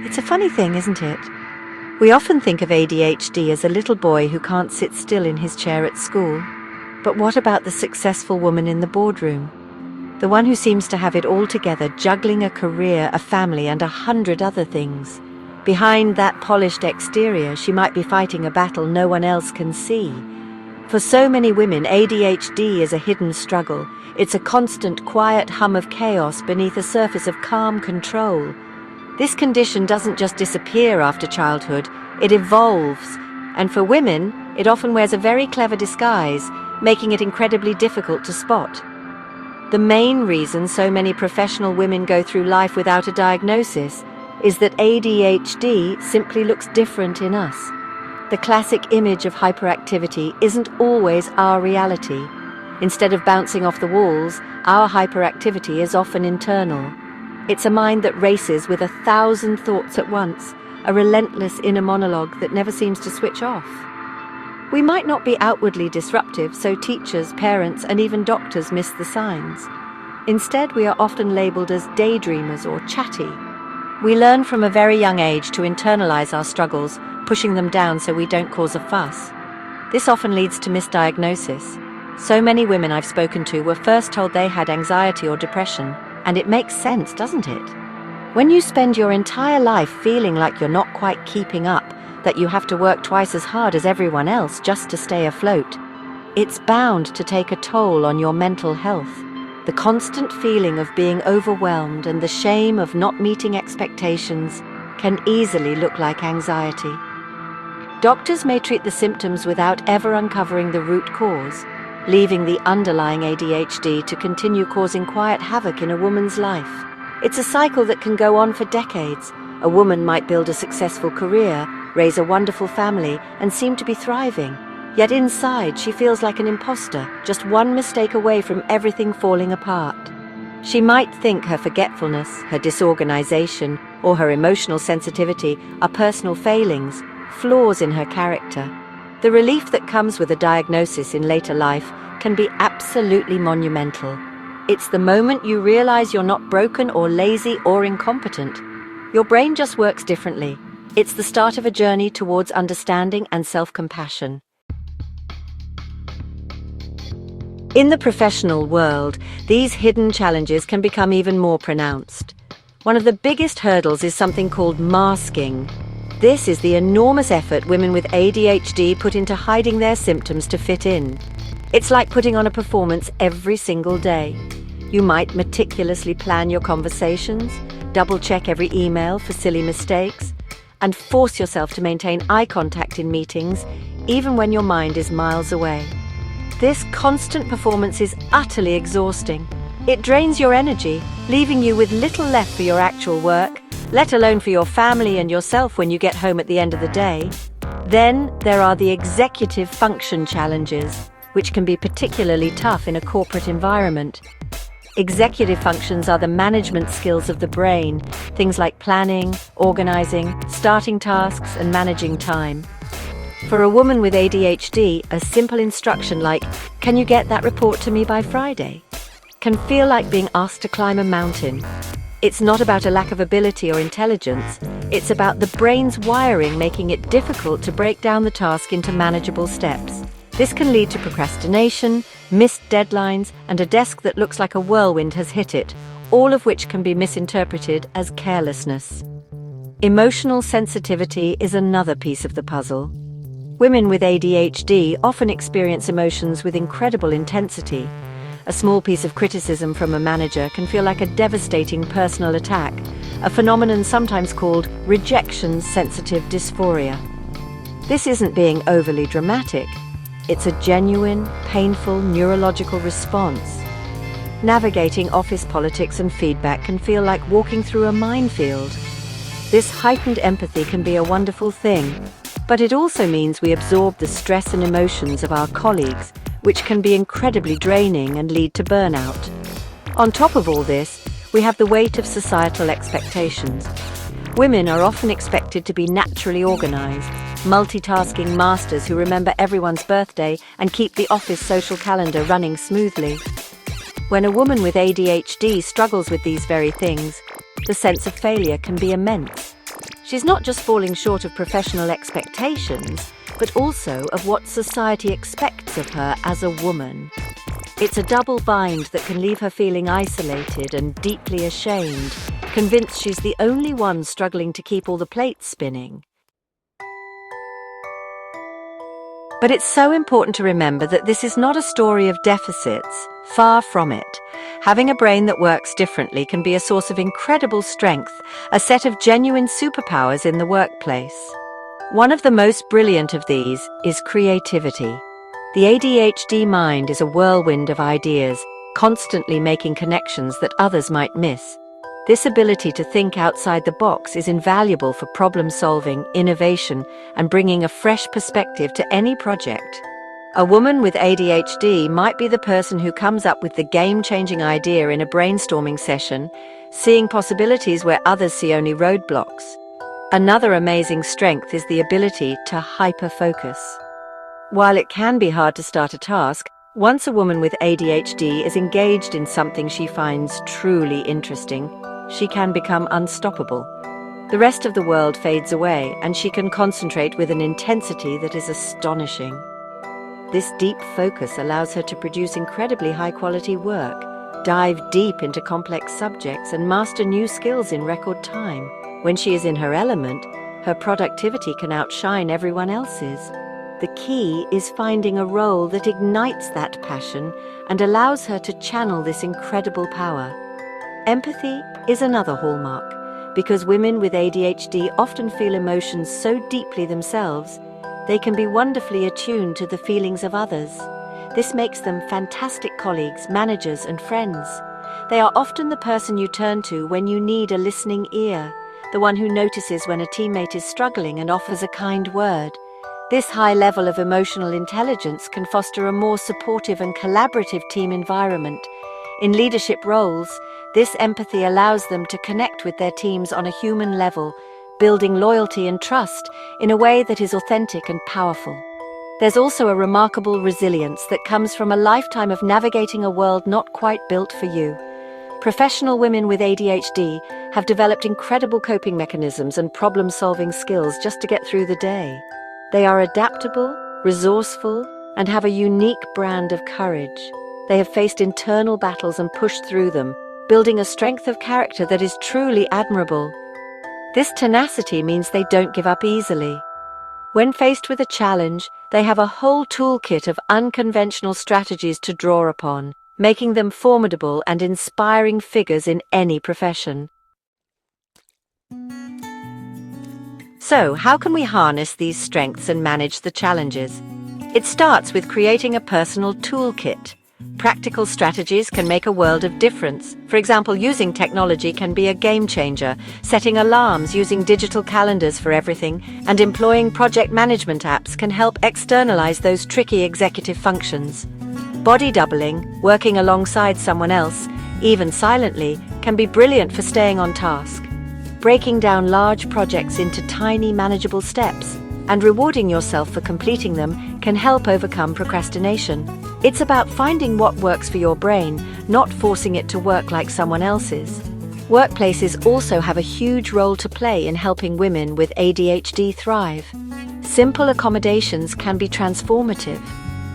It's a funny thing, isn't it? We often think of ADHD as a little boy who can't sit still in his chair at school. But what about the successful woman in the boardroom? The one who seems to have it all together, juggling a career, a family, and 100 other things. Behind that polished exterior, she might be fighting a battle no one else can see. For so many women, ADHD is a hidden struggle. It's a constant, quiet hum of chaos beneath a surface of calm control. This condition doesn't just disappear after childhood, it evolves. And for women, it often wears a very clever disguise, making it incredibly difficult to spot. The main reason so many professional women go through life without a diagnosis is that ADHD simply looks different in us. The classic image of hyperactivity isn't always our reality. Instead of bouncing off the walls, our hyperactivity is often internal. It's a mind that races with 1,000 thoughts at once, a relentless inner monologue that never seems to switch off. We might not be outwardly disruptive, so teachers, parents, and even doctors miss the signs. Instead, we are often labeled as daydreamers or chatty. We learn from a very young age to internalize our struggles, pushing them down so we don't cause a fuss. This often leads to misdiagnosis. So many women I've spoken to were first told they had anxiety or depression, and it makes sense, doesn't it? When you spend your entire life feeling like you're not quite keeping up, that you have to work twice as hard as everyone else just to stay afloat, it's bound to take a toll on your mental health. The constant feeling of being overwhelmed and the shame of not meeting expectations can easily look like anxiety. Doctors may treat the symptoms without ever uncovering the root cause, leaving the underlying ADHD to continue causing quiet havoc in a woman's life. It's a cycle that can go on for decades. A woman might build a successful career, raise a wonderful family, and seem to be thriving. Yet inside, she feels like an imposter, just one mistake away from everything falling apart. She might think her forgetfulness, her disorganization, or her emotional sensitivity are personal failings, flaws in her character. The relief that comes with a diagnosis in later life can be absolutely monumental. It's the moment you realize you're not broken or lazy or incompetent. Your brain just works differently. It's the start of a journey towards understanding and self-compassion. In the professional world, these hidden challenges can become even more pronounced. One of the biggest hurdles is something called masking. This is the enormous effort women with ADHD put into hiding their symptoms to fit in. It's like putting on a performance every single day. You might meticulously plan your conversations, double-check every email for silly mistakes, and force yourself to maintain eye contact in meetings, even when your mind is miles away. This constant performance is utterly exhausting. It drains your energy, leaving you with little left for your actual work, let alone for your family and yourself when you get home at the end of the day. Then there are the executive function challenges, which can be particularly tough in a corporate environment. Executive functions are the management skills of the brain, things like planning, organizing, starting tasks, and managing time. For a woman with ADHD, a simple instruction like, "Can you get that report to me by Friday?" can feel like being asked to climb a mountain. It's not about a lack of ability or intelligence, it's about the brain's wiring making it difficult to break down the task into manageable steps. This can lead to procrastination, missed deadlines, and a desk that looks like a whirlwind has hit it, all of which can be misinterpreted as carelessness. Emotional sensitivity is another piece of the puzzle. Women with ADHD often experience emotions with incredible intensity. A small piece of criticism from a manager can feel like a devastating personal attack, a phenomenon sometimes called rejection-sensitive dysphoria. This isn't being overly dramatic. It's a genuine, painful neurological response. Navigating office politics and feedback can feel like walking through a minefield. This heightened empathy can be a wonderful thing, but it also means we absorb the stress and emotions of our colleagues, which can be incredibly draining and lead to burnout. On top of all this, we have the weight of societal expectations. Women are often expected to be naturally organized, multitasking masters who remember everyone's birthday and keep the office social calendar running smoothly. When a woman with ADHD struggles with these very things, the sense of failure can be immense. She's not just falling short of professional expectations, but also of what society expects of her as a woman. It's a double bind that can leave her feeling isolated and deeply ashamed, convinced she's the only one struggling to keep all the plates spinning. But it's so important to remember that this is not a story of deficits. Far from it. Having a brain that works differently can be a source of incredible strength, a set of genuine superpowers in the workplace. One of the most brilliant of these is creativity. The ADHD mind is a whirlwind of ideas, constantly making connections that others might miss. This ability to think outside the box is invaluable for problem-solving, innovation, and bringing a fresh perspective to any project. A woman with ADHD might be the person who comes up with the game-changing idea in a brainstorming session, seeing possibilities where others see only roadblocks. Another amazing strength is the ability to hyper-focus. While it can be hard to start a task, once a woman with ADHD is engaged in something she finds truly interesting, she can become unstoppable. The rest of the world fades away, and she can concentrate with an intensity that is astonishing. This deep focus allows her to produce incredibly high-quality work, dive deep into complex subjects, and master new skills in record time. When she is in her element, her productivity can outshine everyone else's. The key is finding a role that ignites that passion and allows her to channel this incredible power. Empathy is another hallmark, because women with ADHD often feel emotions so deeply themselves, they can be wonderfully attuned to the feelings of others. This makes them fantastic colleagues, managers, and friends. They are often the person you turn to when you need a listening ear, the one who notices when a teammate is struggling and offers a kind word. This high level of emotional intelligence can foster a more supportive and collaborative team environment. In leadership roles, this empathy allows them to connect with their teams on a human level, building loyalty and trust in a way that is authentic and powerful. There's also a remarkable resilience that comes from a lifetime of navigating a world not quite built for you. Professional women with ADHD have developed incredible coping mechanisms and problem-solving skills just to get through the day. They are adaptable, resourceful, and have a unique brand of courage. They have faced internal battles and pushed through them, building a strength of character that is truly admirable. This tenacity means they don't give up easily. When faced with a challenge, they have a whole toolkit of unconventional strategies to draw upon, making them formidable and inspiring figures in any profession. So, how can we harness these strengths and manage the challenges? It starts with creating a personal toolkit. Practical strategies can make a world of difference. For example, using technology can be a game changer, setting alarms, using digital calendars for everything, and employing project management apps can help externalize those tricky executive functions. Body doubling, working alongside someone else, even silently, can be brilliant for staying on task. Breaking down large projects into tiny, manageable steps and rewarding yourself for completing them can help overcome procrastination. It's about finding what works for your brain, not forcing it to work like someone else's. Workplaces also have a huge role to play in helping women with ADHD thrive. Simple accommodations can be transformative.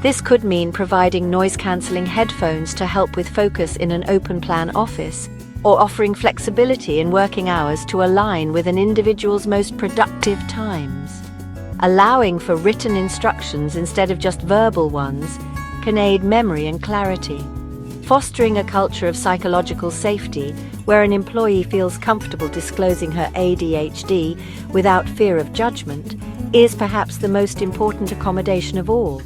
This could mean providing noise-cancelling headphones to help with focus in an open-plan office, or offering flexibility in working hours to align with an individual's most productive times. Allowing for written instructions instead of just verbal ones can aid memory and clarity. Fostering a culture of psychological safety where an employee feels comfortable disclosing her ADHD without fear of judgment is perhaps the most important accommodation of all.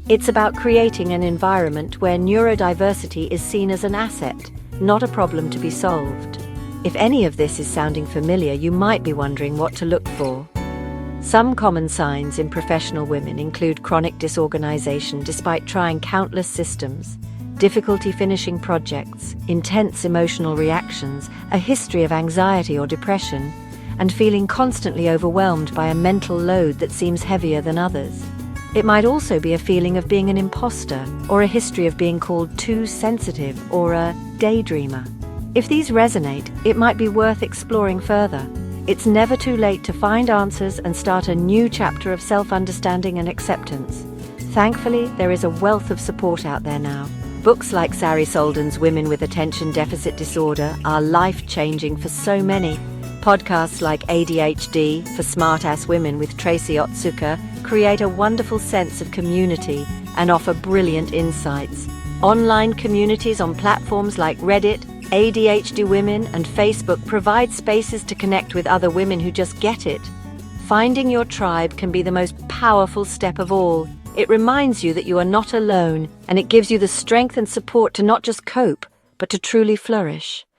It's about creating an environment where neurodiversity is seen as an asset, not a problem to be solved. If any of this is sounding familiar, you might be wondering what to look for. Some common signs in professional women include chronic disorganization despite trying countless systems, difficulty finishing projects, intense emotional reactions, a history of anxiety or depression, and feeling constantly overwhelmed by a mental load that seems heavier than others. It might also be a feeling of being an imposter, or a history of being called too sensitive or a daydreamer. If these resonate, it might be worth exploring further. It's never too late to find answers and start a new chapter of self-understanding and acceptance. Thankfully, there is a wealth of support out there now. Books like Sari Solden's Women with Attention Deficit Disorder are life-changing for so many. Podcasts like ADHD for Smart-Ass Women with Tracy Otsuka create a wonderful sense of community and offer brilliant insights. Online communities on platforms like Reddit, ADHD Women, and Facebook provide spaces to connect with other women who just get it. Finding your tribe can be the most powerful step of all. It reminds you that you are not alone, and it gives you the strength and support to not just cope, but to truly flourish.